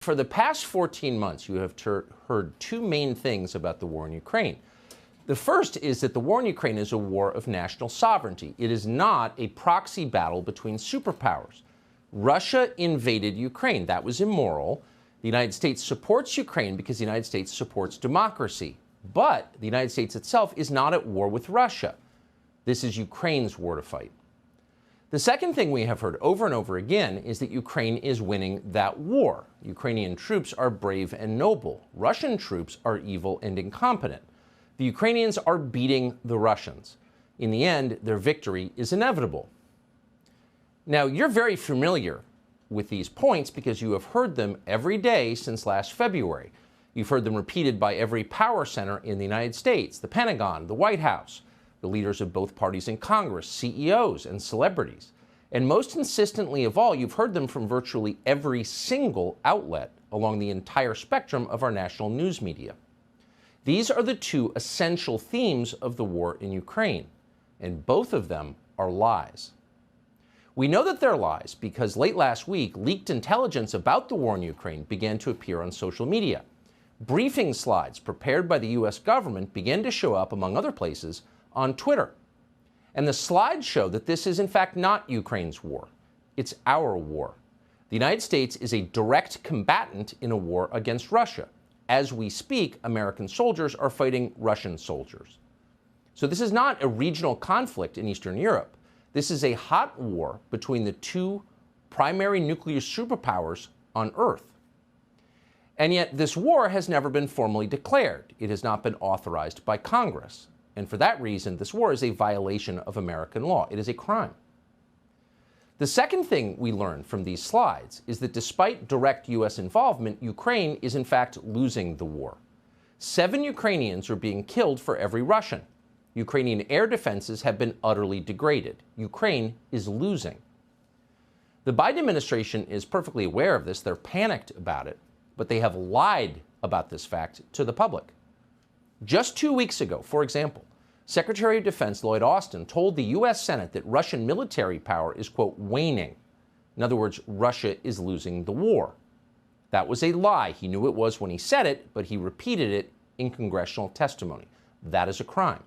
For the past 14 months, you have heard two main things about the war in Ukraine. The first is that the war in Ukraine is a war of national sovereignty. It is not a proxy battle between superpowers. Russia invaded Ukraine. That was immoral. The United States supports Ukraine because the United States supports democracy. But the United States itself is not at war with Russia. This is Ukraine's war to fight. The second thing we have heard over and over again is that Ukraine is winning that war. Ukrainian troops are brave and noble. Russian troops are evil and incompetent. The Ukrainians are beating the Russians. In the end, their victory is inevitable. Now, you're very familiar with these points because you have heard them every day since last February. You've heard them repeated by every power center in the United States, the Pentagon, the White House, the leaders of both parties in Congress, CEOs, and celebrities. And most insistently of all, you've heard them from virtually every single outlet along the entire spectrum of our national news media. These are the two essential themes of the war in Ukraine, and both of them are lies. We know that they're lies because late last week, leaked intelligence about the war in Ukraine began to appear on social media. Briefing slides prepared by the U.S. government began to show up, among other places, on Twitter. And the slides show that this is in fact not Ukraine's war. It's our war. The United States is a direct combatant in a war against Russia. As we speak, American soldiers are fighting Russian soldiers. So this is not a regional conflict in Eastern Europe. This is a hot war between the two primary nuclear superpowers on Earth. And yet this war has never been formally declared. It has not been authorized by Congress. And for that reason, this war is a violation of American law. It is a crime. The second thing we learn from these slides is that despite direct U.S. involvement, Ukraine is in fact losing the war. 7 Ukrainians are being killed for every Russian. Ukrainian air defenses have been utterly degraded. Ukraine is losing. The Biden administration is perfectly aware of this. They're panicked about it, but they have lied about this fact to the public. Just 2 weeks ago, for example, Secretary of Defense Lloyd Austin told the U.S. Senate that Russian military power is, quote, waning. In other words, Russia is losing the war. That was a lie. He knew it was when he said it, but he repeated it in congressional testimony. That is a crime.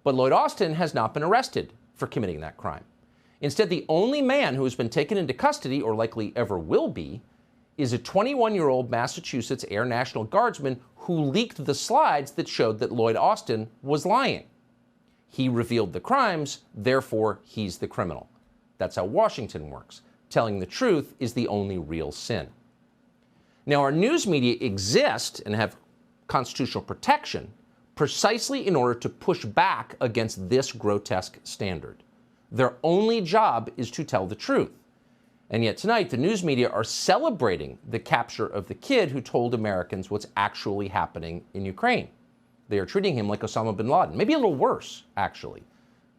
But Lloyd Austin has not been arrested for committing that crime. Instead, the only man who has been taken into custody, or likely ever will be, is a 21-year-old Massachusetts Air National Guardsman who leaked the slides that showed that Lloyd Austin was lying. He revealed the crimes, therefore he's the criminal. That's how Washington works. Telling the truth is the only real sin. Now, our news media exist and have constitutional protection precisely in order to push back against this grotesque standard. Their only job is to tell the truth. And yet tonight, the news media are celebrating the capture of the kid who told Americans what's actually happening in Ukraine. They are treating him like Osama bin Laden, maybe a little worse, actually,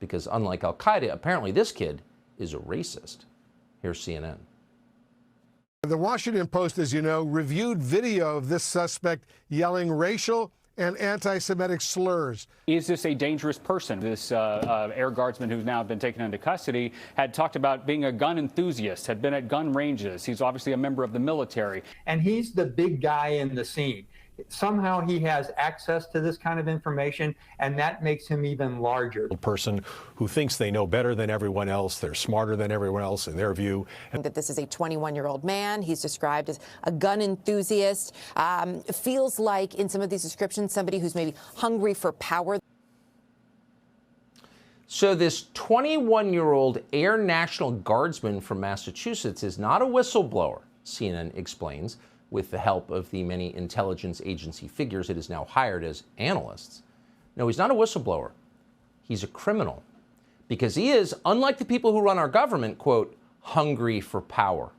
because unlike al-Qaeda, apparently this kid is a racist. Here's CNN. The Washington Post, as you know, reviewed video of this suspect yelling racial and anti-Semitic slurs. Is this a dangerous person? This air guardsman who's now been taken into custody had talked about being a gun enthusiast, had been at gun ranges. He's obviously a member of the military. And he's the big guy in the scene. Somehow he has access to this kind of information, and that makes him even larger. A person who thinks they know better than everyone else, they're smarter than everyone else in their view. And that this is a 21-year-old man. He's described as a gun enthusiast. Feels like, in some of these descriptions, somebody who's maybe hungry for power. So this 21-year-old Air National Guardsman from Massachusetts is not a whistleblower, CNN explains, with the help of the many intelligence agency figures it has now hired as analysts. No, he's not a whistleblower. He's a criminal. Because he is, unlike the people who run our government, quote, hungry for power.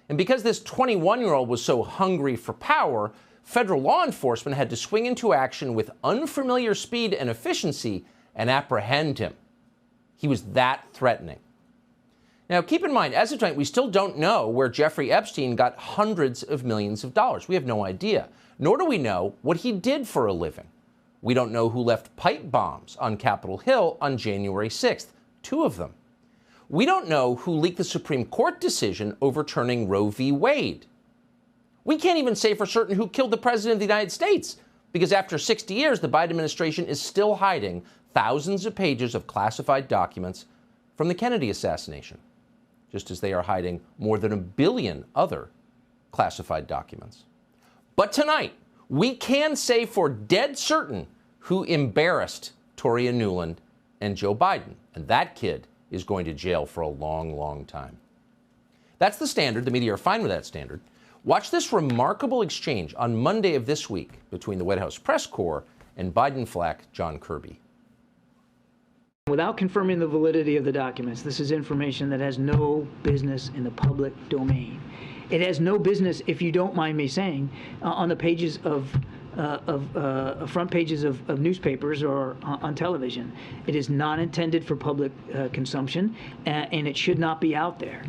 And because this 21-year-old was so hungry for power, federal law enforcement had to swing into action with unfamiliar speed and efficiency and apprehend him. He was that threatening. Now, keep in mind, as of tonight, we still don't know where Jeffrey Epstein got hundreds of millions of dollars. We have no idea. Nor do we know what he did for a living. We don't know who left pipe bombs on Capitol Hill on January 6th, 2 of them. We don't know who leaked the Supreme Court decision overturning Roe v. Wade. We can't even say for certain who killed the president of the United States, because after 60 years, the Biden administration is still hiding thousands of pages of classified documents from the Kennedy assassination, just as they are hiding more than 1 billion other classified documents. But tonight, we can say for dead certain who embarrassed Toria Nuland and Joe Biden, and that kid is going to jail for a long, long time. That's the standard. The media are fine with that standard. Watch this remarkable exchange on Monday of this week between the White House press corps and Biden flack John Kirby. Without confirming the validity of the documents, this is information that has no business in the public domain. It has no business, if you don't mind me saying, on the pages of front pages of newspapers or on television. It is not intended for public consumption, and it should not be out there.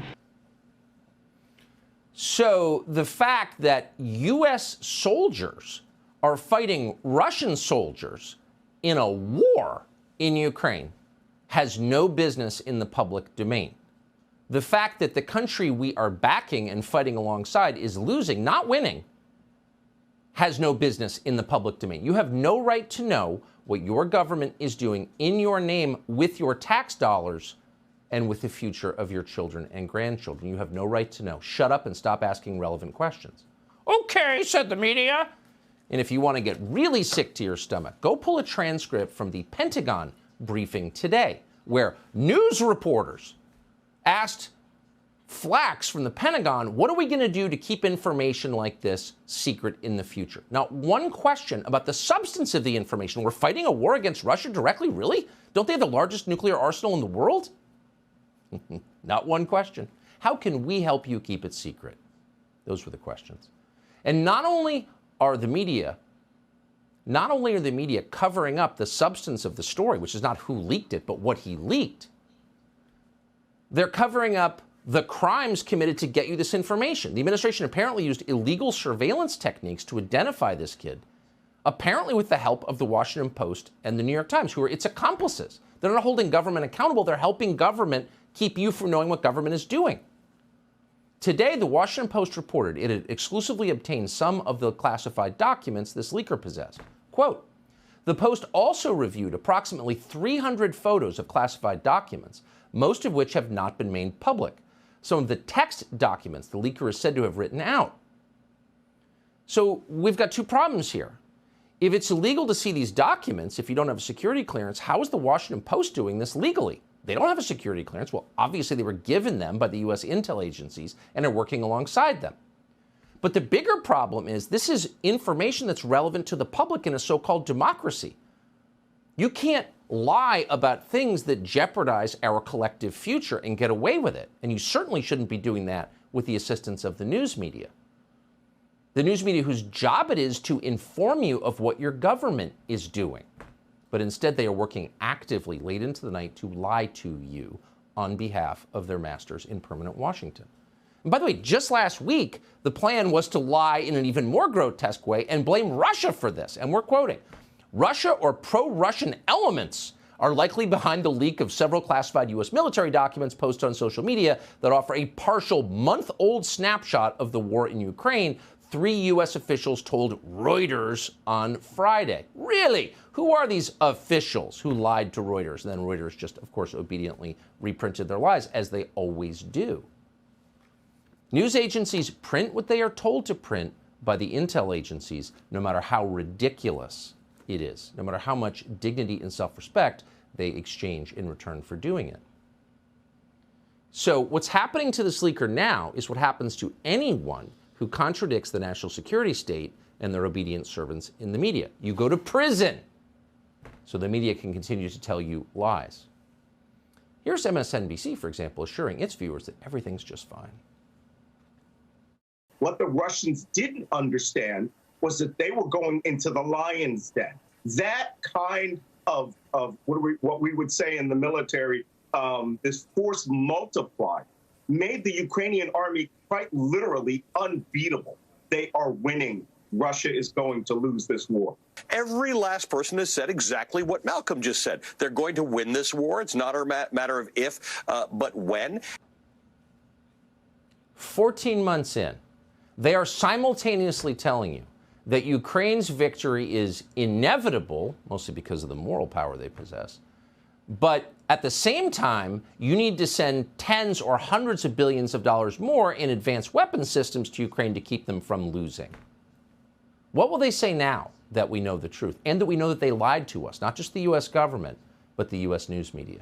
So the fact that U.S. soldiers are fighting Russian soldiers in a war in Ukraine has no business in the public domain. The fact that the country we are backing and fighting alongside is losing, not winning, has no business in the public domain. You have no right to know what your government is doing in your name with your tax dollars and with the future of your children and grandchildren. You have no right to know. Shut up and stop asking relevant questions. Okay, said the media. And if you want to get really sick to your stomach, go pull a transcript from the Pentagon briefing today, where news reporters asked Flax from the Pentagon, what are we going to do to keep information like this secret in the future? Not one question about the substance of the information. We're fighting a war against Russia directly? Really? Don't they have the largest nuclear arsenal in the world? Not one question. How can we help you keep it secret? Those were the questions. And not only are the media covering up the substance of the story, which is not who leaked it, but what he leaked, they're covering up the crimes committed to get you this information. The administration apparently used illegal surveillance techniques to identify this kid, apparently with the help of the Washington Post and the New York Times, who are its accomplices. They're not holding government accountable. They're helping government keep you from knowing what government is doing. Today, the Washington Post reported it had exclusively obtained some of the classified documents this leaker possessed. Quote, the Post also reviewed approximately 300 photos of classified documents, most of which have not been made public. Some of the text documents the leaker is said to have written out. So we've got two problems here. If it's illegal to see these documents, if you don't have a security clearance, how is the Washington Post doing this legally? They don't have a security clearance. Well, obviously they were given them by the U.S. intel agencies and are working alongside them. But the bigger problem is this is information that's relevant to the public in a so-called democracy. You can't lie about things that jeopardize our collective future and get away with it. And you certainly shouldn't be doing that with the assistance of the news media. The news media whose job it is to inform you of what your government is doing. But instead they are working actively late into the night to lie to you on behalf of their masters in permanent Washington. And by the way, just last week, the plan was to lie in an even more grotesque way and blame Russia for this. And we're quoting, Russia or pro-Russian elements are likely behind the leak of several classified U.S. military documents posted on social media that offer a partial month-old snapshot of the war in Ukraine, 3 U.S. officials told Reuters on Friday. Really? Who are these officials who lied to Reuters? And then Reuters just, of course, obediently reprinted their lies, as they always do. News agencies print what they are told to print by the intel agencies, no matter how ridiculous it is, no matter how much dignity and self-respect they exchange in return for doing it. So what's happening to this leaker now is what happens to anyone who contradicts the national security state and their obedient servants in the media. You go to prison so the media can continue to tell you lies. Here's MSNBC, for example, assuring its viewers that everything's just fine. What the Russians didn't understand was that they were going into the lion's den. That kind of what we would say in the military, this force multiplied, made the Ukrainian army quite literally unbeatable. They are winning. Russia is going to lose this war. Every last person has said exactly what Malcolm just said. They're going to win this war. It's not a matter of if, but when. 14 months in, They are simultaneously telling you that Ukraine's victory is inevitable, mostly because of the moral power they possess. But at the same time, you need to send tens or hundreds of billions of dollars more in advanced weapons systems to Ukraine to keep them from losing. What will they say now that we know the truth and that we know that they lied to us, not just the U.S. government, but the U.S. news media?